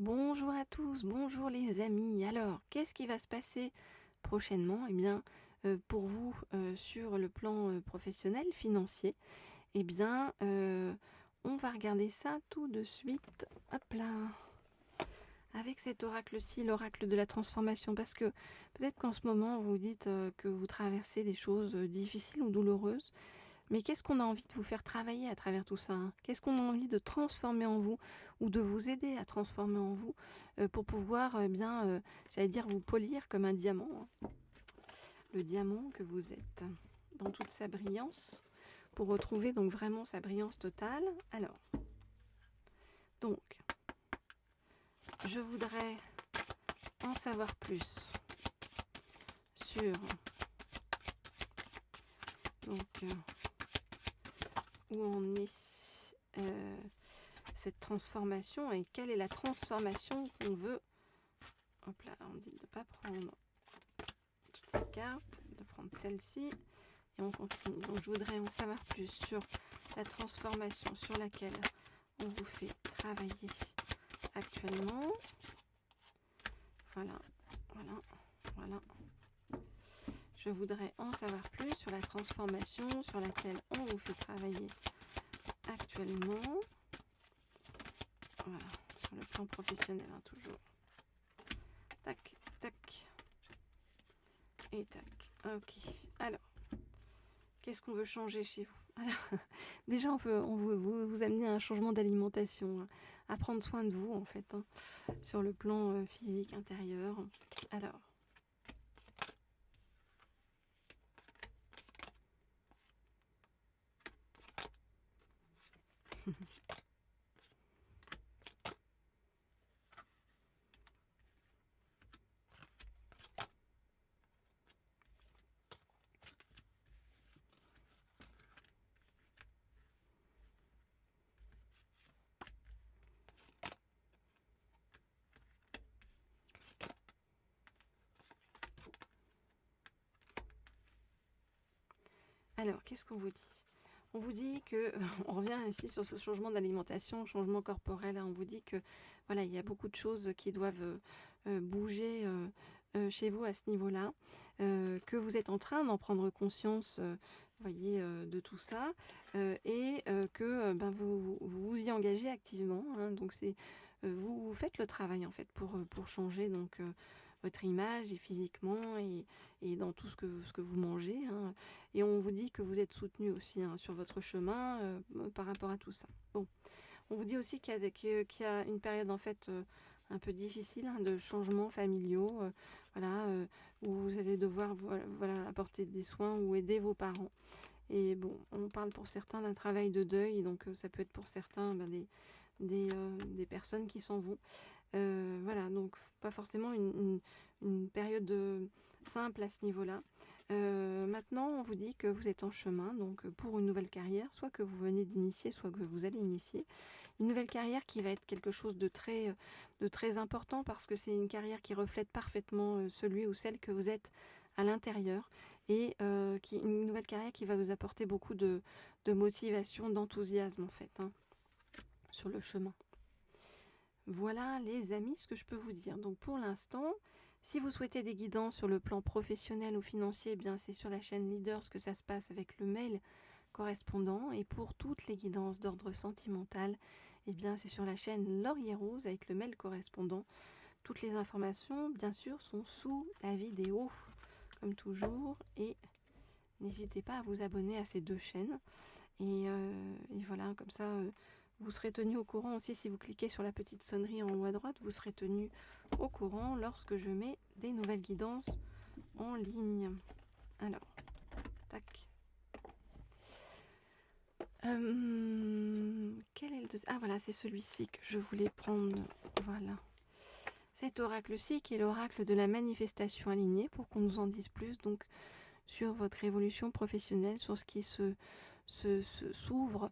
Bonjour à tous, bonjour les amis. Alors, qu'est-ce qui va se passer prochainement? Eh bien, pour vous, sur le plan professionnel, financier, eh bien, on va regarder ça tout de suite. Hop là! Avec cet oracle-ci, l'oracle de la transformation, parce que peut-être qu'en ce moment, vous dites que vous traversez des choses difficiles ou douloureuses. Mais qu'est-ce qu'on a envie de vous faire travailler à travers tout ça, hein? Qu'est-ce qu'on a envie de transformer en vous ou de vous aider à transformer en vous pour pouvoir j'allais dire, vous polir comme un diamant, hein. Le diamant que vous êtes dans toute sa brillance pour retrouver donc vraiment sa brillance totale. Alors, donc, je voudrais en savoir plus sur donc où en est cette transformation et quelle est la transformation qu'on veut. Hop là, on dit de ne pas prendre toutes ces cartes, de prendre celle-ci et on continue. Donc je voudrais en savoir plus sur la transformation sur laquelle on vous fait travailler actuellement. Voilà, voilà, voilà. Je voudrais en savoir plus sur la transformation sur laquelle on vous fait travailler actuellement. Voilà, sur le plan professionnel, hein, toujours. Tac, tac. Et tac. Ok. Alors, qu'est-ce qu'on veut changer chez vous? Alors, déjà, on veut vous amener à un changement d'alimentation, hein, à prendre soin de vous, en fait, hein, sur le plan physique, intérieur. Alors, qu'est-ce qu'on vous dit? On vous dit que, on revient ici sur ce changement d'alimentation, changement corporel, hein, on vous dit que voilà, il y a beaucoup de choses qui doivent bouger chez vous à ce niveau-là, que vous êtes en train d'en prendre conscience, voyez, de tout ça, et que vous y engagez activement, hein, donc c'est vous faites le travail en fait pour changer donc votre image et physiquement et dans tout ce que vous mangez, hein. Et on vous dit que vous êtes soutenu aussi, hein, sur votre chemin par rapport à tout ça. Bon, on vous dit aussi qu'il y a une période en fait un peu difficile, hein, de changements familiaux, où vous allez devoir apporter des soins ou aider vos parents. Et bon, on parle pour certains d'un travail de deuil, donc ça peut être pour certains des personnes qui s'en vont. Voilà, donc pas forcément une période simple à ce niveau-là. Maintenant, on vous dit que vous êtes en chemin, donc pour une nouvelle carrière, soit que vous venez d'initier, soit que vous allez initier. Une nouvelle carrière qui va être quelque chose de très important parce que c'est une carrière qui reflète parfaitement celui ou celle que vous êtes à l'intérieur et une nouvelle carrière qui va vous apporter beaucoup de motivation, d'enthousiasme en fait, hein, sur le chemin. Voilà les amis, ce que je peux vous dire. Donc pour l'instant, si vous souhaitez des guidances sur le plan professionnel ou financier, eh bien c'est sur la chaîne Leaders que ça se passe avec le mail correspondant. Et pour toutes les guidances d'ordre sentimental, eh bien c'est sur la chaîne Laurier Rose avec le mail correspondant. Toutes les informations, bien sûr, sont sous la vidéo, comme toujours. Et n'hésitez pas à vous abonner à ces deux chaînes. Et voilà, comme ça, vous serez tenu au courant aussi si vous cliquez sur la petite sonnerie en haut à droite. Vous serez tenu au courant lorsque je mets des nouvelles guidances en ligne. Alors, tac. Quel est le deuxième? Ah voilà, c'est celui-ci que je voulais prendre. Voilà. Cet oracle-ci qui est l'oracle de la manifestation alignée pour qu'on nous en dise plus donc sur votre évolution professionnelle, sur ce qui s'ouvre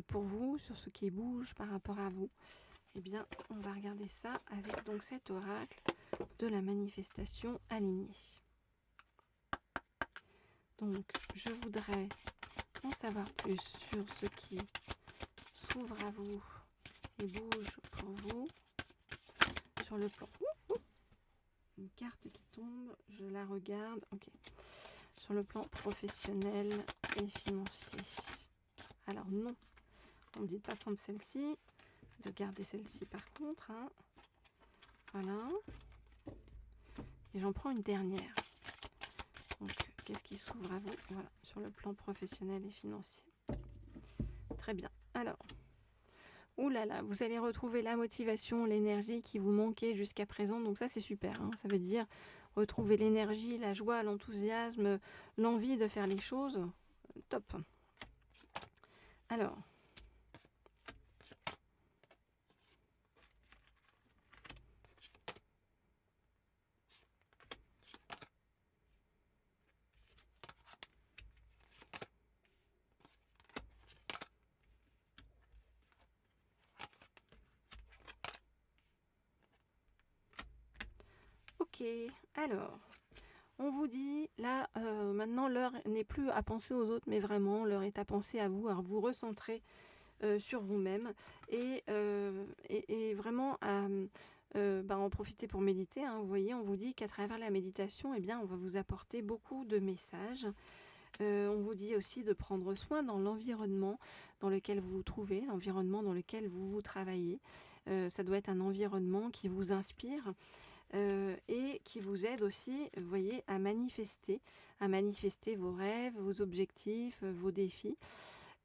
pour vous, sur ce qui bouge par rapport à vous. Eh bien, on va regarder ça avec donc cet oracle de la manifestation alignée. Donc, je voudrais en savoir plus sur ce qui s'ouvre à vous et bouge pour vous. sur le plan... Une carte qui tombe, je la regarde. Ok. Sur le plan professionnel et financier. Alors non, on ne me dit pas prendre celle-ci, de garder celle-ci par contre. Hein. Voilà. Et j'en prends une dernière. Donc, qu'est-ce qui s'ouvre à vous? Voilà, sur le plan professionnel et financier. Très bien. Alors, oulala, vous allez retrouver la motivation, l'énergie qui vous manquait jusqu'à présent. Donc ça, c'est super. Hein. Ça veut dire retrouver l'énergie, la joie, l'enthousiasme, l'envie de faire les choses. Top. Alors, ok. Alors, on vous dit, là, maintenant, l'heure n'est plus à penser aux autres, mais vraiment, l'heure est à penser à vous recentrer sur vous-même et vraiment à en profiter pour méditer. Hein. Vous voyez, on vous dit qu'à travers la méditation, eh bien, on va vous apporter beaucoup de messages. On vous dit aussi de prendre soin dans l'environnement dans lequel vous vous trouvez, l'environnement dans lequel vous travaillez. Ça doit être un environnement qui vous inspire et qui vous aide aussi, vous voyez, à manifester vos rêves, vos objectifs, vos défis.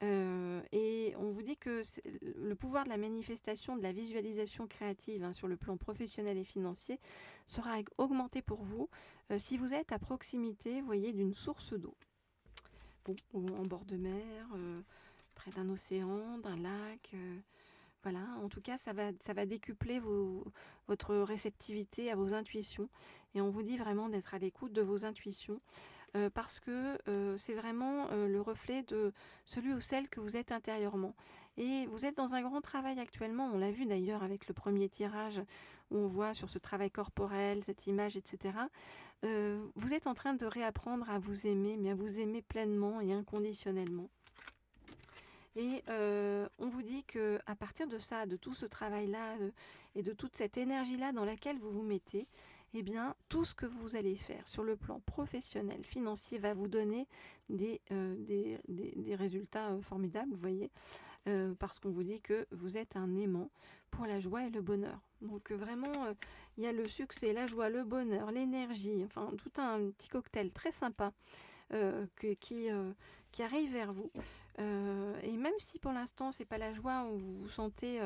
Et on vous dit que le pouvoir de la manifestation, de la visualisation créative sur le plan professionnel et financier sera augmenté pour vous si vous êtes à proximité, vous voyez, d'une source d'eau. Bon, ou en bord de mer, près d'un océan, d'un lac. Voilà, en tout cas, ça va décupler votre réceptivité à vos intuitions. Et on vous dit vraiment d'être à l'écoute de vos intuitions. Parce que c'est vraiment le reflet de celui ou celle que vous êtes intérieurement. Et vous êtes dans un grand travail actuellement, on l'a vu d'ailleurs avec le premier tirage, où on voit sur ce travail corporel, cette image, etc. Vous êtes en train de réapprendre à vous aimer, mais à vous aimer pleinement et inconditionnellement. Et on vous dit que à partir de ça, de tout ce travail-là et de toute cette énergie-là dans laquelle vous vous mettez, eh bien, tout ce que vous allez faire sur le plan professionnel, financier, va vous donner des résultats formidables, vous voyez, parce qu'on vous dit que vous êtes un aimant pour la joie et le bonheur. Donc vraiment, il y a le succès, la joie, le bonheur, l'énergie, enfin tout un petit cocktail très sympa qui arrive vers vous. Et même si pour l'instant, c'est pas la joie où vous vous sentez...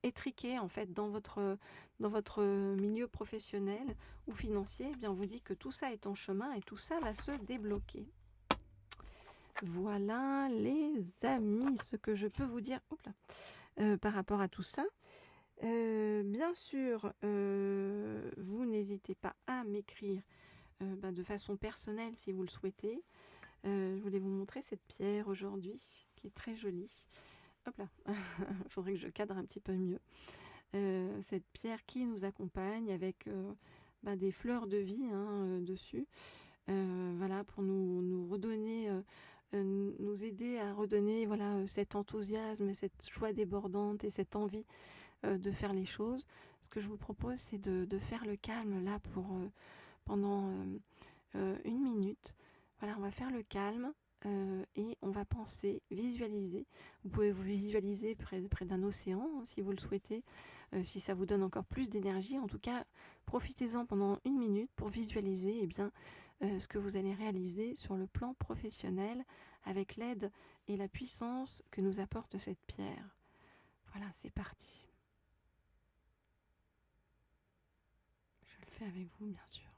étriqué en fait dans votre milieu professionnel ou financier, eh bien on vous dit que tout ça est en chemin et tout ça va se débloquer. Voilà les amis, ce que je peux vous dire par rapport à tout ça. Bien sûr, vous n'hésitez pas à m'écrire de façon personnelle si vous le souhaitez. Je voulais vous montrer cette pierre aujourd'hui qui est très jolie. Hop là, il faudrait que je cadre un petit peu mieux. Cette pierre qui nous accompagne avec des fleurs de vie dessus. Voilà, pour nous redonner, nous aider à redonner cet enthousiasme, cette joie débordante et cette envie de faire les choses. Ce que je vous propose, c'est de faire le calme là pendant 1 minute. Voilà, on va faire le calme. Et on va penser, visualiser. Vous pouvez vous visualiser près d'un océan si vous le souhaitez, si ça vous donne encore plus d'énergie. En tout cas, profitez-en pendant 1 minute pour visualiser ce que vous allez réaliser sur le plan professionnel avec l'aide et la puissance que nous apporte cette pierre. Voilà, c'est parti. Je le fais avec vous, bien sûr.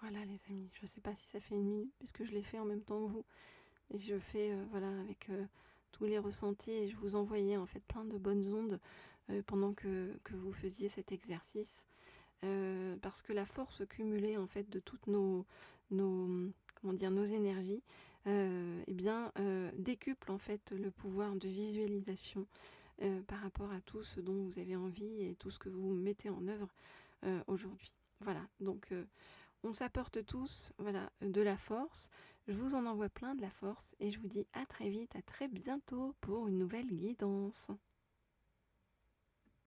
Voilà les amis, je ne sais pas si ça fait 1 minute puisque je l'ai fait en même temps que vous, et je fais voilà avec tous les ressentis, et je vous envoyais en fait plein de bonnes ondes pendant que vous faisiez cet exercice, parce que la force cumulée en fait de toutes comment dire, nos énergies, eh bien décuple en fait le pouvoir de visualisation par rapport à tout ce dont vous avez envie et tout ce que vous mettez en œuvre aujourd'hui. Voilà, donc on s'apporte tous, voilà, de la force. Je vous en envoie plein de la force et je vous dis à très vite, à très bientôt pour une nouvelle guidance.